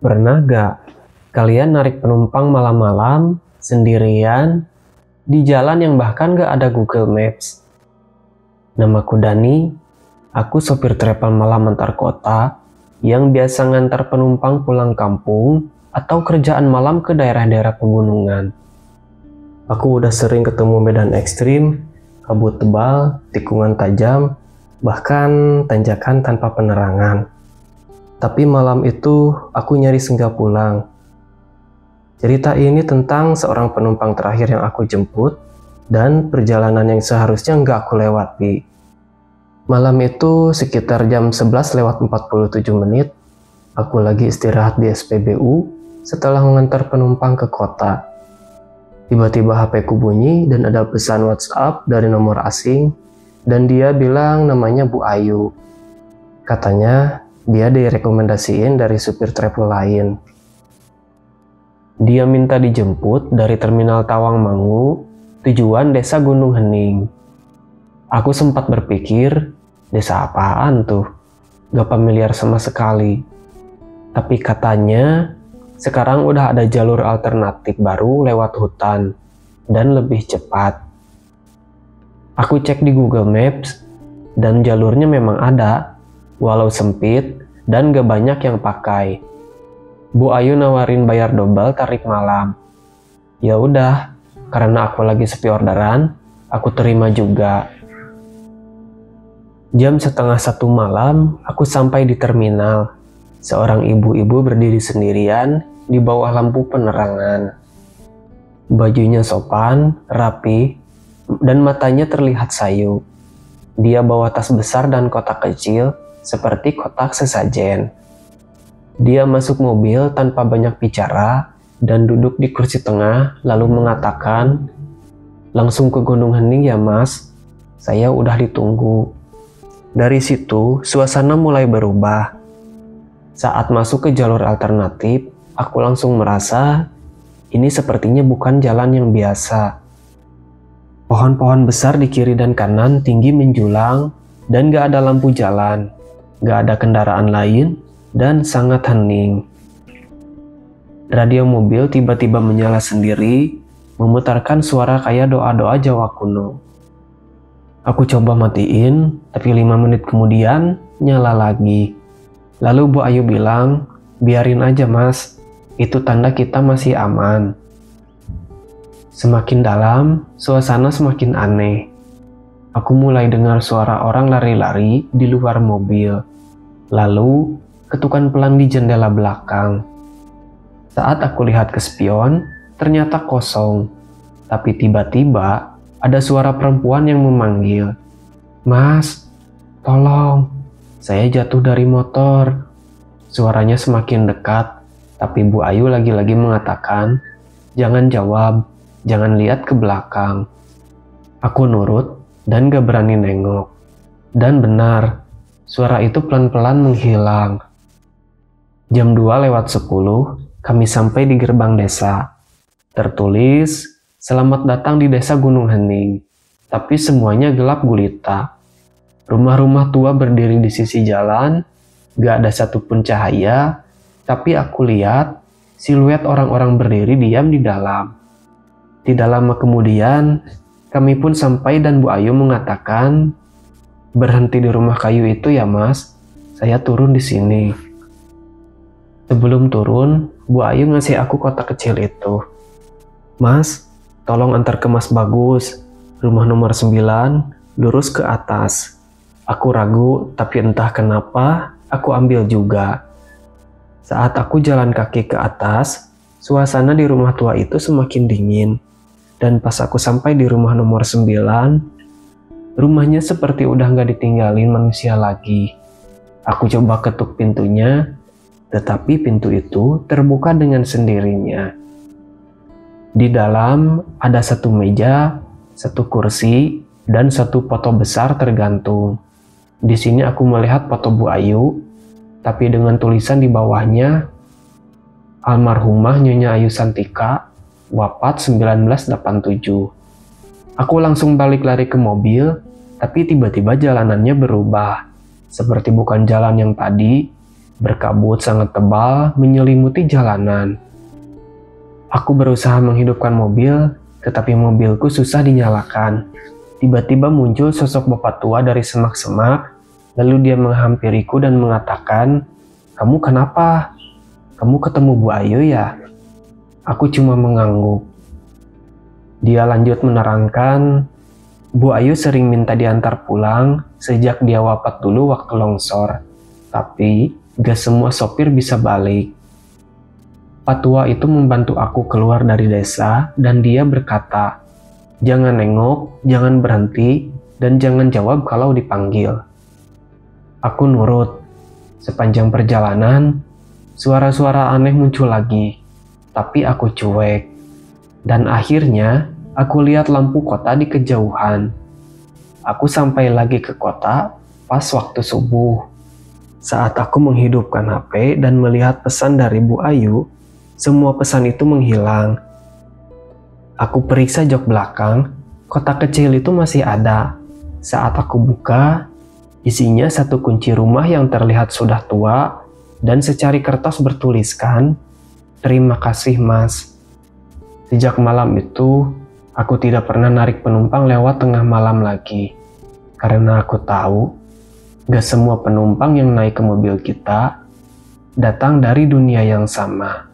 Pernah gak kalian narik penumpang malam-malam, sendirian, di jalan yang bahkan gak ada Google Maps? Namaku Dani, aku sopir travel malam antar kota yang biasa ngantar penumpang pulang kampung atau kerjaan malam ke daerah-daerah pegunungan. Aku udah sering ketemu medan ekstrim, kabut tebal, tikungan tajam, bahkan tanjakan tanpa penerangan. Tapi malam itu aku nyaris nggak pulang. Cerita ini tentang seorang penumpang terakhir yang aku jemput dan perjalanan yang seharusnya nggak aku lewati. Malam itu sekitar jam 11:47, aku lagi istirahat di SPBU setelah mengantar penumpang ke kota. Tiba-tiba HP ku bunyi dan ada pesan WhatsApp dari nomor asing dan dia bilang namanya Bu Ayu. Katanya dia direkomendasiin dari supir travel lain. Dia minta dijemput dari terminal Tawangmangu, tujuan desa Gunung Hening. Aku sempat berpikir, desa apaan tuh? Gak familiar sama sekali. Tapi katanya, sekarang udah ada jalur alternatif baru lewat hutan, dan lebih cepat. Aku cek di Google Maps, dan jalurnya memang ada, walau sempit dan gak banyak yang pakai. Bu Ayu nawarin bayar double tarif malam. Ya udah, karena aku lagi sepi orderan, aku terima juga. Jam 12:30 malam, aku sampai di terminal. Seorang ibu-ibu berdiri sendirian di bawah lampu penerangan. Bajunya sopan, rapi, dan matanya terlihat sayu. Dia bawa tas besar dan kotak kecil, seperti kotak sesajen. Dia masuk mobil tanpa banyak bicara dan duduk di kursi tengah lalu mengatakan, "Langsung ke Gunung Hening ya mas, saya udah ditunggu." Dari situ suasana mulai berubah. Saat masuk ke jalur alternatif, aku langsung merasa ini sepertinya bukan jalan yang biasa. Pohon-pohon besar di kiri dan kanan tinggi menjulang dan gak ada lampu jalan. Gak ada kendaraan lain, dan sangat hening. Radio mobil tiba-tiba menyala sendiri, memutarkan suara kayak doa-doa Jawa kuno. Aku coba matiin, tapi 5 menit kemudian, nyala lagi. Lalu Bu Ayu bilang, "Biarin aja mas, itu tanda kita masih aman." Semakin dalam, suasana semakin aneh. Aku mulai dengar suara orang lari-lari di luar mobil. Lalu, ketukan pelan di jendela belakang. Saat aku lihat ke spion, ternyata kosong. Tapi tiba-tiba, ada suara perempuan yang memanggil, "Mas, tolong, saya jatuh dari motor." Suaranya semakin dekat, tapi Bu Ayu lagi-lagi mengatakan, "Jangan jawab, jangan lihat ke belakang." Aku nurut dan gak berani nengok. Dan benar, suara itu pelan-pelan menghilang. Jam 2:10, kami sampai di gerbang desa. Tertulis, "Selamat datang di desa Gunung Hening." Tapi semuanya gelap gulita. Rumah-rumah tua berdiri di sisi jalan, gak ada satupun cahaya, tapi aku lihat siluet orang-orang berdiri diam di dalam. Tidak lama kemudian, kami pun sampai dan Bu Ayu mengatakan, "Berhenti di rumah kayu itu ya mas, saya turun di sini." Sebelum turun, Bu Ayu ngasih aku kotak kecil itu. "Mas, tolong antar ke Mas Bagus, rumah nomor 9, lurus ke atas." Aku ragu, tapi entah kenapa, aku ambil juga. Saat aku jalan kaki ke atas, suasana di rumah tua itu semakin dingin. Dan pas aku sampai di rumah nomor 9, rumahnya seperti udah gak ditinggalin manusia lagi. Aku coba ketuk pintunya, tetapi pintu itu terbuka dengan sendirinya. Di dalam ada satu meja, satu kursi, dan satu foto besar tergantung. Di sini aku melihat foto Bu Ayu, tapi dengan tulisan di bawahnya, "Almarhumah Nyonya Ayu Santika, wafat 1987. Aku langsung balik lari ke mobil, tapi tiba-tiba jalanannya berubah. Seperti bukan jalan yang tadi, Berkabut sangat tebal menyelimuti jalanan. Aku berusaha menghidupkan mobil, tetapi mobilku susah dinyalakan. Tiba-tiba muncul sosok bapak tua dari semak-semak, lalu dia menghampiriku dan mengatakan, "Kamu kenapa? Kamu ketemu Bu Ayu ya?" Aku cuma mengangguk. Dia lanjut menerangkan, "Bu Ayu sering minta diantar pulang sejak dia wafat dulu waktu longsor. Tapi gak semua sopir bisa balik." Pak tua itu membantu aku keluar dari desa dan dia berkata, "Jangan nengok, jangan berhenti, dan jangan jawab kalau dipanggil." Aku nurut. Sepanjang perjalanan, suara-suara aneh muncul lagi, tapi aku cuek. Dan akhirnya, aku lihat lampu kota di kejauhan. Aku sampai lagi ke kota pas waktu subuh. Saat aku menghidupkan HP dan melihat pesan dari Bu Ayu, semua pesan itu menghilang. Aku periksa jok belakang, kotak kecil itu masih ada. Saat aku buka, isinya satu kunci rumah yang terlihat sudah tua dan secari kertas bertuliskan, "Terima kasih Mas." Sejak malam itu, aku tidak pernah narik penumpang lewat tengah malam lagi. Karena aku tahu, gak semua penumpang yang naik ke mobil kita datang dari dunia yang sama.